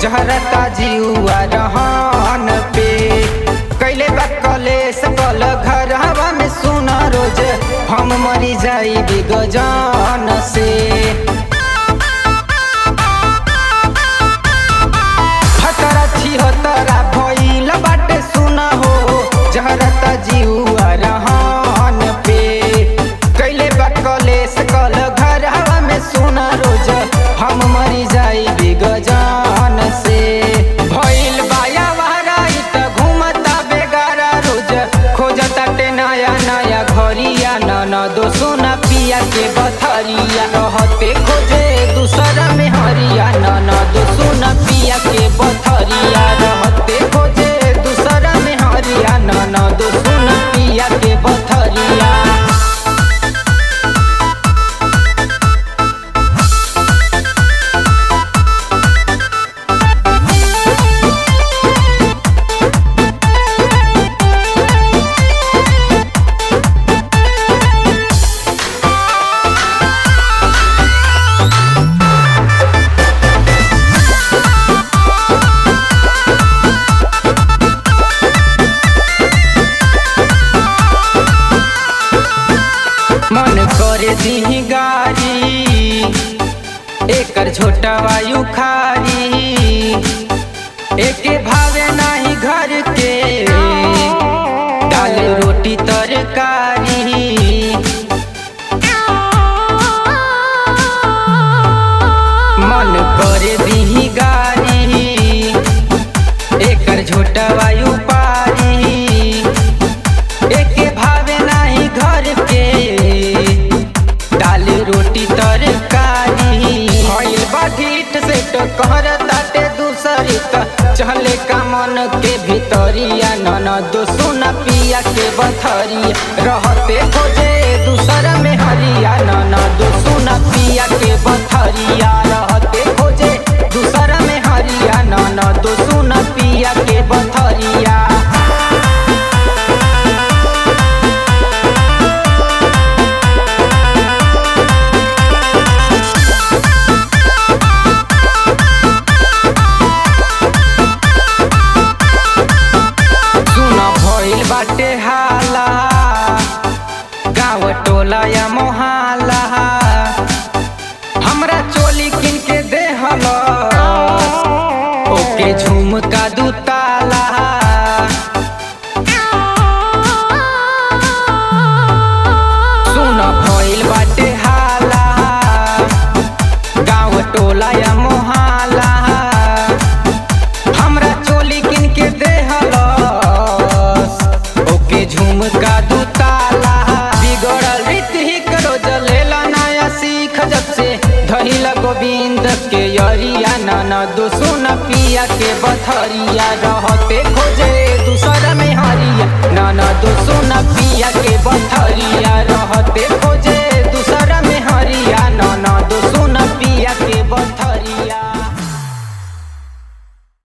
जहरता जीवा रहन पे कैले बकले सकल घर हवा में सुना रोज हम मरी जाई गजान से। हतरा छिहतरा भइल बाटे सुना हो जहरता जीवा रहन पे कैले बकले सकल घर हवा में सुना रोज हम मरी जाई गजान से। भइल बाया वहराई त घूमता बेगारा रोज खोजता टे नया नया घरिया ननदो सोना पिया के बथरिया रहते खोजे दूसरा में हरिया ननदो सोना पिया के बथरिया रहते खोजे दूसरा में हरिया ननदो सोना पिया के बथरिया। मन करे दी गारी एकर छोटा वायु खारी एके भावे नाही घर के दाल रोटी तरकारी। मन करे दी गारी एकर छोटा वायु पारी एके भावे नाही घर के दाल रोटी तरकारी। भइल बा ढीठ से तो कहर ताटे दूसरी त चहले का मन के भीतरिया ननदो सोना पिया के बथरिया रहते खोजे दूसरा में हरिया ननदो सोना पिया के बथरिया रहते खोजे दूसरा में हरिया ननदो सोना पिया के बथरिया। बाटे हाला गाँव टोला या मोहल्ला हमरा चोली किन के देहल ओके झुमका दू ताला। सुन भइल बाटे हाला गाँव टोला या मोहल्ला हमरा चोली किन के देहल झुमका दू ताला। बिगड़ल रीति ही करो जलेला नया सीख जब से धइल गोविंद के यरिया ननदो सोना पिया के बथरिया रहते खोजे दूसरा में हरिया ननदो सोना पिया के बथरिया रहते